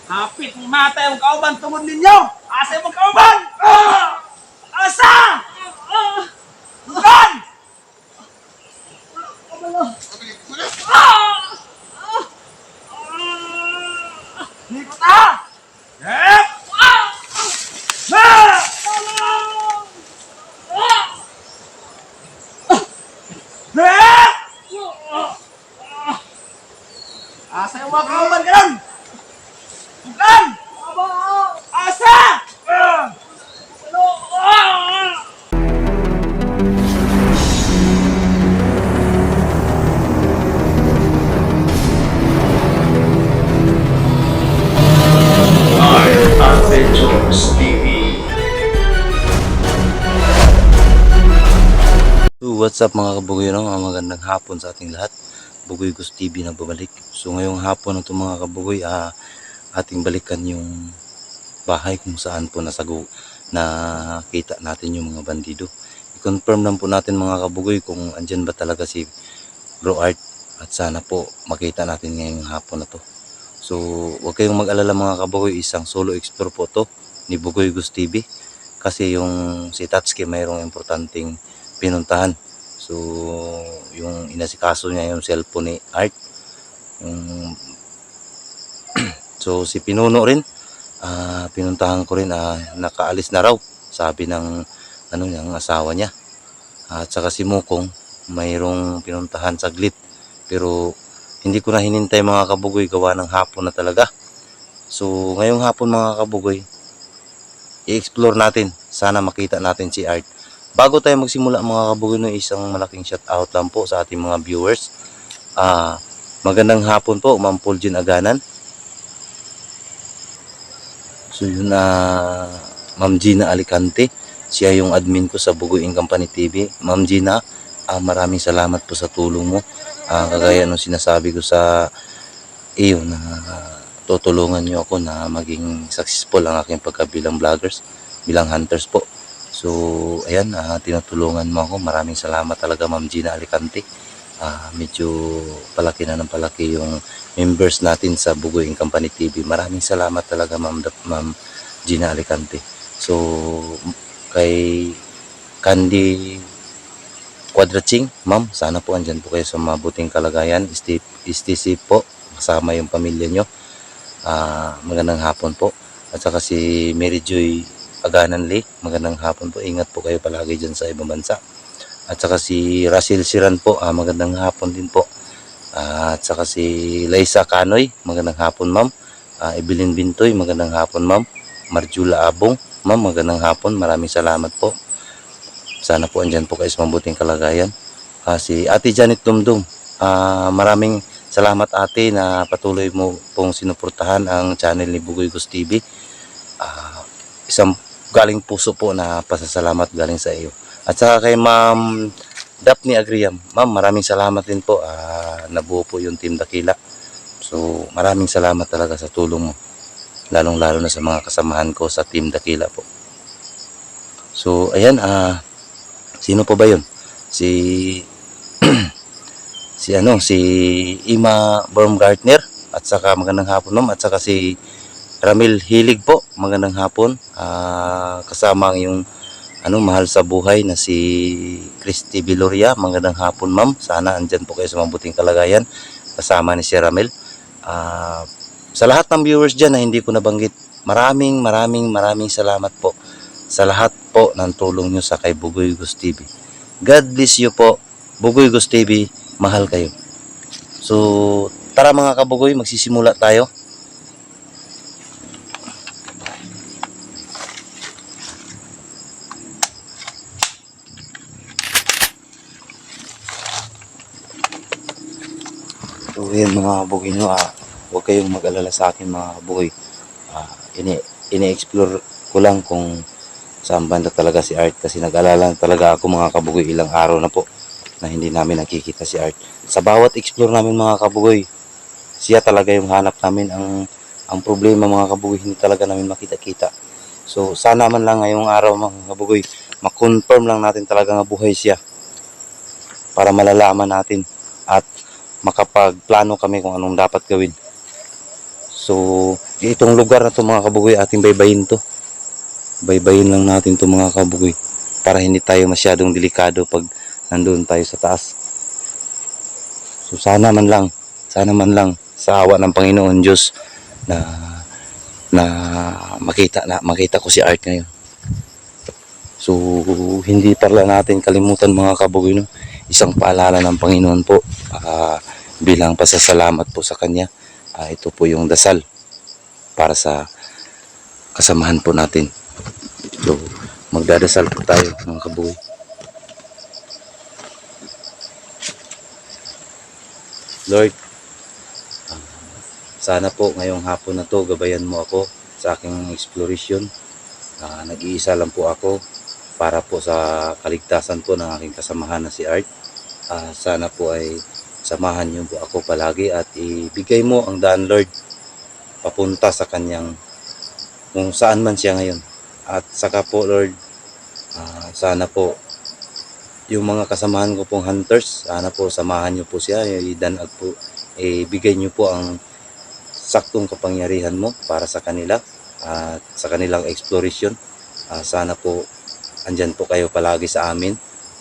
Hapit ng matay ang kauban tungod ninyo! Asa yung kauban! Asa! Bukan! Likot ha! Yep! Asa yung mga kauban ka nun? Bukan! Asa! Adventures TV. So, what's up mga kabugoy, no? Magandang hapon sa ating lahat. Bugoy Gus TV na babalik. So ngayong hapon na ito mga kabugoy, ating balikan yung bahay kung saan po nakita natin yung mga bandido. I-confirm lang po natin mga kabugoy kung andyan ba talaga si Bro Art, at sana po makita natin ngayong hapon na to. So huwag kayong mag-alala mga kabugoy, isang solo explore po to ni Bugoy Gus TV, kasi yung si Tatsuki mayroong importanteng pinuntahan. So yung inasikaso niya yung cellphone ni Art, yung so si Pinuno rin, pinuntahan ko rin, nakaalis na raw, sabi ng ng asawa niya. At saka si Mukong mayroong pinuntahan saglit, pero hindi ko na hinintay mga kabugoy, gawa ng hapon na talaga. So ngayong hapon mga kabugoy, i-explore natin, sana makita natin si Art. Bago tayo magsimula mga kabugoy, no, isang malaking shout out lang po sa ating mga viewers. Magandang hapon po Ma'am Pauljean Aganan. So yun, Ma'am Gina Alicante, siya yung admin ko sa Bugoy Company TV. Ma'am Gina, maraming salamat po sa tulong mo. Kagaya nung sinasabi ko sa iyo na tutulungan niyo ako na maging successful ang aking pagkabilang vloggers, bilang hunters po. So ayan, tinutulungan mo ako. Maraming salamat talaga Ma'am Gina Alicante. Medyo palaki na ng palaki yung members natin sa Bugoy Company TV. Maraming salamat talaga Ma'am Gina Alicante. So kay Candy Quadraching, ma'am, sana po andyan po kayo sa mabuting kalagayan. Stay safe po, kasama yung pamilya nyo. Magandang hapon po. At saka si Mary Joy Aganan Lee, magandang hapon po. Ingat po kayo palagi dyan sa ibang bansa. At saka si Russell Siran po, magandang hapon din po. At saka si Liza Canoy, magandang hapon ma'am. Evelyn Bintoy, magandang hapon ma'am. Marjula Abong, ma'am, magandang hapon. Maraming salamat po. Sana po andyan po kayo sa mabuting kalagayan. Si Ate Janet Dumdum, maraming salamat ate na patuloy mo pong sinuportahan ang channel ni Bugoy Gus TV. Isang galing puso po na pasasalamat galing sa iyo. At saka kay Ma'am Daphne Agriam, ma'am, maraming salamat din po. Nabuo po yung Team Dakila. So maraming salamat talaga sa tulong mo, lalong lalo na sa mga kasamahan ko sa Team Dakila po. So ayan, sino po ba yun? Si si Ima Baumgartner, at saka magandang hapon ma'am. At saka si Ramil Hilig po, magandang hapon. Kasama yung mahal sa buhay na si Christy Viloria, magandang hapon ma'am. Sana andyan po kayo sa mabuting kalagayan, kasama ni si Ramil. Sa lahat ng viewers dyan na hindi ko nabanggit, maraming salamat po sa lahat po ng tulong nyo sa kay Bugoy Gus TV. God bless you po, Bugoy Gus TV, mahal kayo. So tara mga kabugoy, magsisimula tayo. So yun mga kabugoy nyo, huwag kayong mag-alala sa akin mga kabugoy. Ini-explore ko lang kung saan banda talaga si Art, kasi nag-alala talaga ako mga kabugoy, ilang araw na po na hindi namin nakikita si Art. Sa bawat explore namin mga kabugoy, siya talaga yung hanap namin. Ang problema mga kabugoy, hindi talaga namin makita-kita. So sana man lang ngayong araw mga kabugoy, makonfirm lang natin talaga nga buhay siya, para malalaman natin at makapagplano kami kung anong dapat gawin. So, itong lugar na to mga kabugoy, ating baybayin to. Baybayin lang natin to mga kabugoy para hindi tayo masyadong delikado pag nandun tayo sa taas. So, sana man lang sa awa ng Panginoon Diyos na makita ko si Art ngayon. So, hindi pala natin kalimutan mga kabugoy, no? Isang paalala ng Panginoon po, bilang pasasalamat po sa Kanya. Ito po yung dasal para sa kasamahan po natin. So, magdadasal po tayo mga kabugoy. Lord, sana po ngayong hapon na to gabayan mo ako sa aking exploration. Nag-iisa lang po ako para po sa kaligtasan po ng aking kasamahan na si Art. Sana po ay samahan niyo po ako palagi at ibigay mo ang daan, Lord, papunta sa kanyang kung saan man siya ngayon. At saka po, Lord, sana po yung mga kasamahan ko pong hunters, sana po samahan niyo po siya, idanag po, ibigay niyo po ang saktong kapangyarihan mo para sa kanila at sa kanilang exploration. Sana po andyan po kayo palagi sa amin.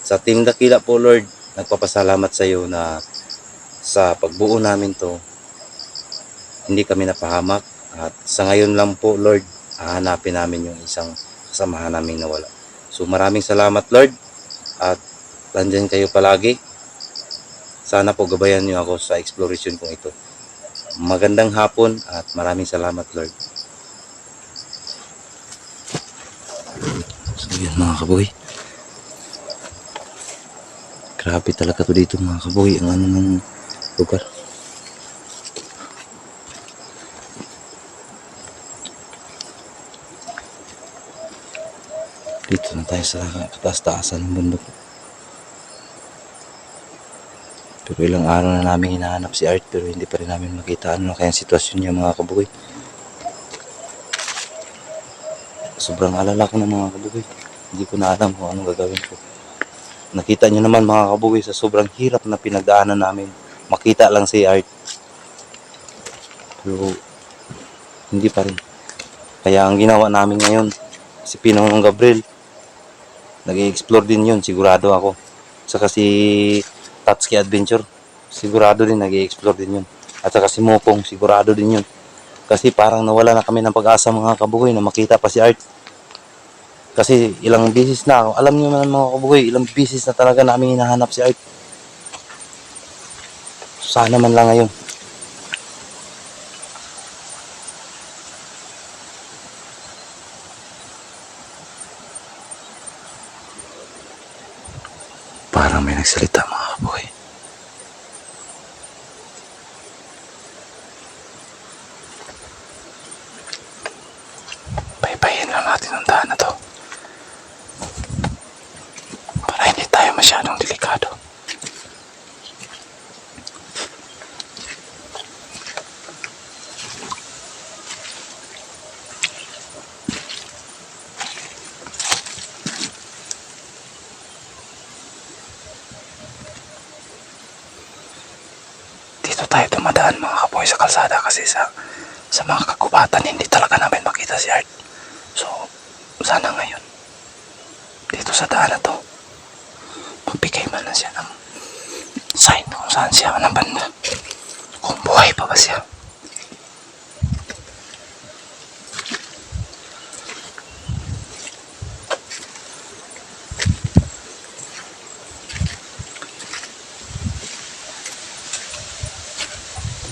Sa Team Dakila po, Lord, nagpapasalamat sa iyo na sa pagbuo namin to, hindi kami napahamak. At sa ngayon lang po, Lord, hahanapin namin yung isang kasamahan naming nawala. So maraming salamat, Lord, at andyan kayo palagi. Sana po gabayan niyo ako sa exploration kong ito. Magandang hapon at maraming salamat, Lord. So yun mga kaboy, grabe talaga to dito mga kaboy, ang ano ng lugar. Dito na tayo sa kataas-taasan ng bundok. Pero ilang araw na namin hinahanap si Art pero hindi pa rin namin makita ano kaya ang sitwasyon niya mga kabugoy. Sobrang alala ko na mga kabugoy. Hindi ko na alam kung anong gagawin ko. Nakita niyo naman mga kabugoy sa sobrang hirap na pinagdaanan namin. Makita lang si Art. Pero hindi pa rin. Kaya ang ginawa namin ngayon, si Pinong Gabriel, nag-i-explore din yun, sigurado ako. Saka si Tatsuki Adventure, sigurado din nag-i-explore din yun. At saka si Mokong, sigurado din yun. Kasi parang nawala na kami ng pag-asa mga kabugoy na makita pa si Art. Kasi ilang bisis na ako, alam niyo naman mga kabugoy, ilang bisis na talaga namin hinahanap si Art. Sana man lang ngayon. Parang may nagsalita mga kabugoy. Baybayin lang natin ang daan na to para hindi tayo masyadong delikado. Dito tayo dumadaan mga kaboy sa kalsada kasi sa mga kagubatan hindi talaga namin makita si Art. So sana ngayon dito sa daan na to magbigay man na siya ng sign kung saan siya ng banda, kung buhay pa ba siya.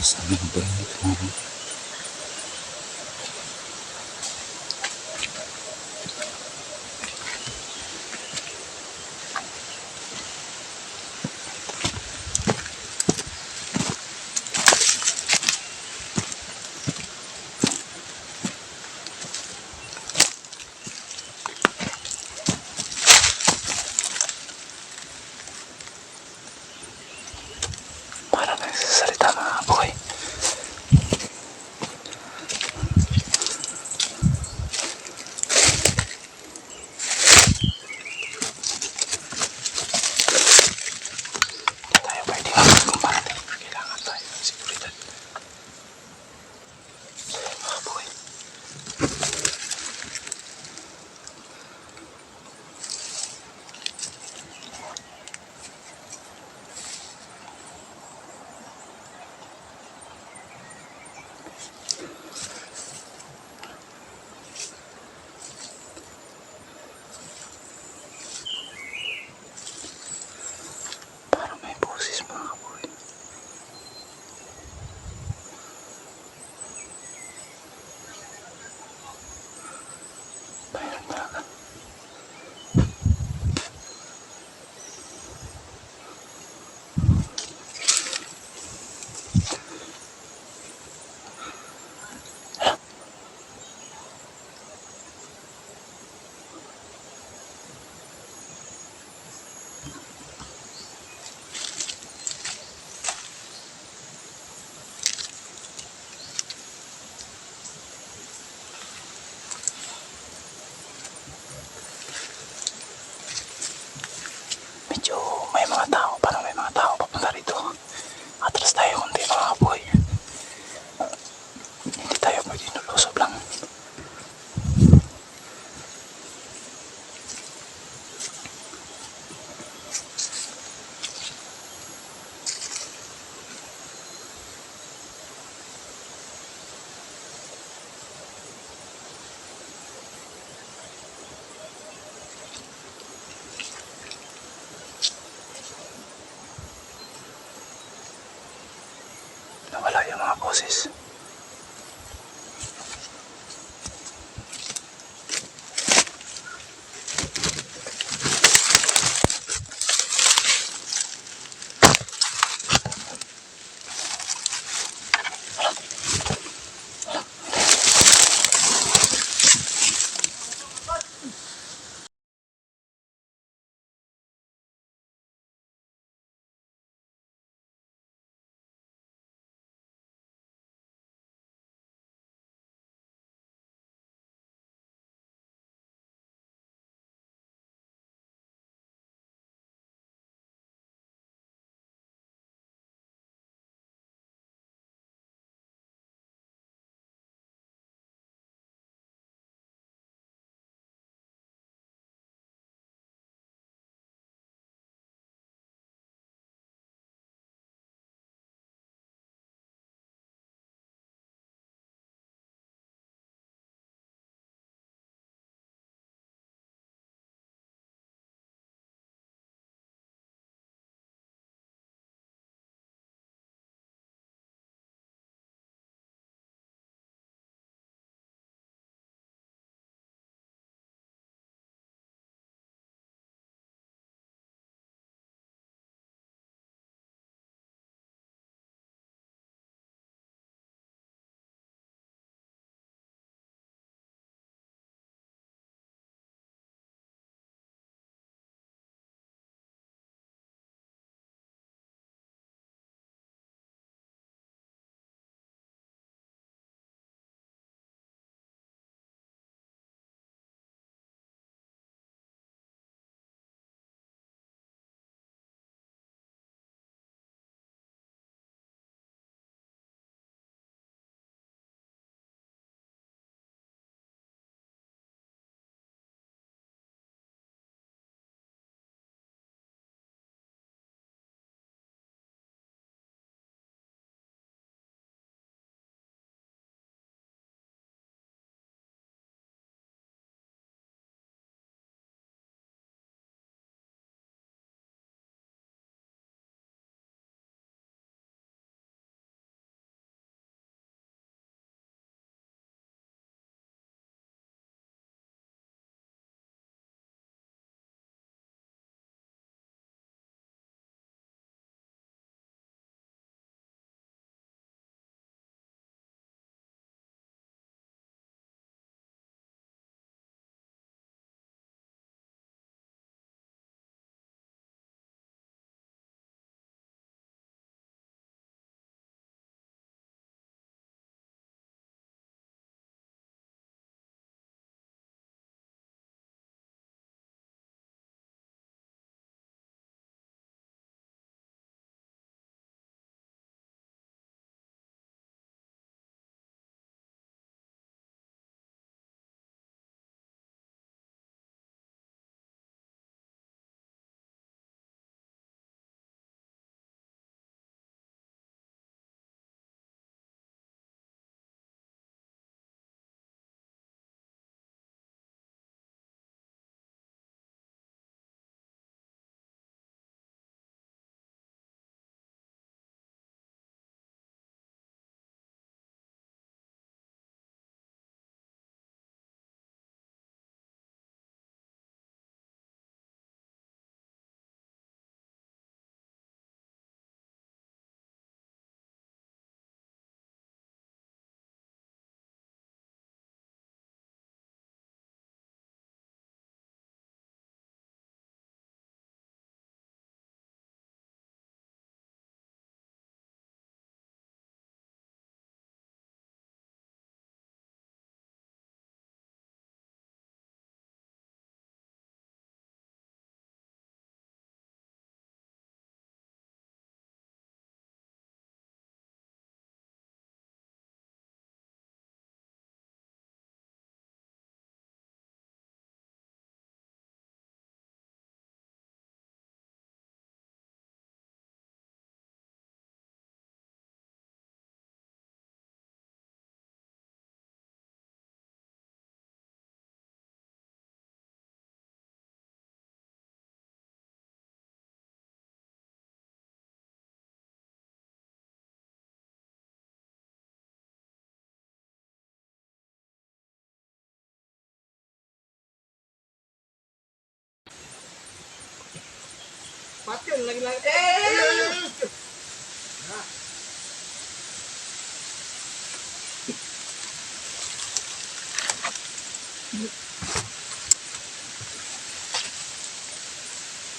Sabi ko ba ito? Parang nagsasalita mga boy. boses.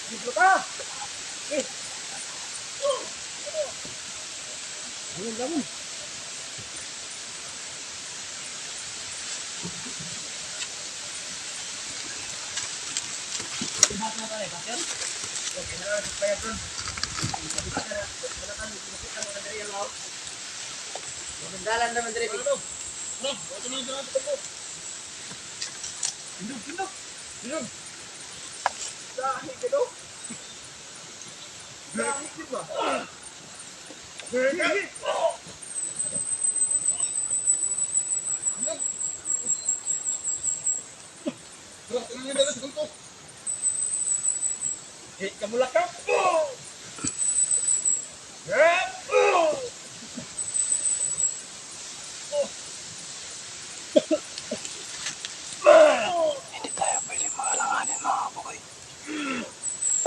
Dito ka! Eh! Bangun. Dalan naman dire. Indog. Dahil ka do? Dahil ka ba? Dahil. Kamulak ka! Hindi tayo pwede maalanganin mga kabukoy.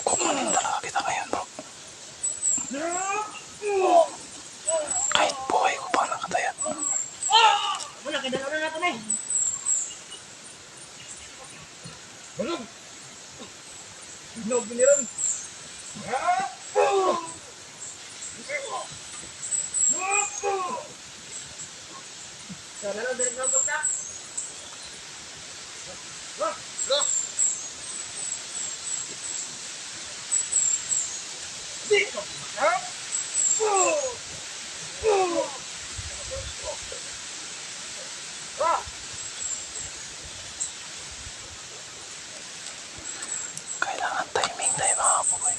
Kukunin talaga kita ngayon bro. Kahit buhay ko pang nakataya. Wala kay dalawa na natin eh. Balog! Hinog biniran! Sana lang dire ka ka. Kailangan timing tayo mga kabukoy.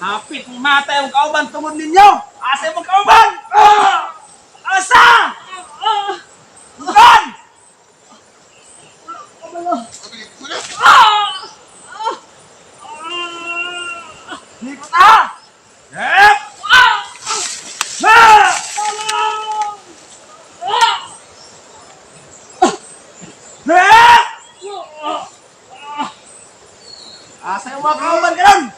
Hapit matay ang kauban tungod ninyo! Asa yung kauban? Asa? Bukan! Likot na! Yep! Asa yung mga kauban ka nun?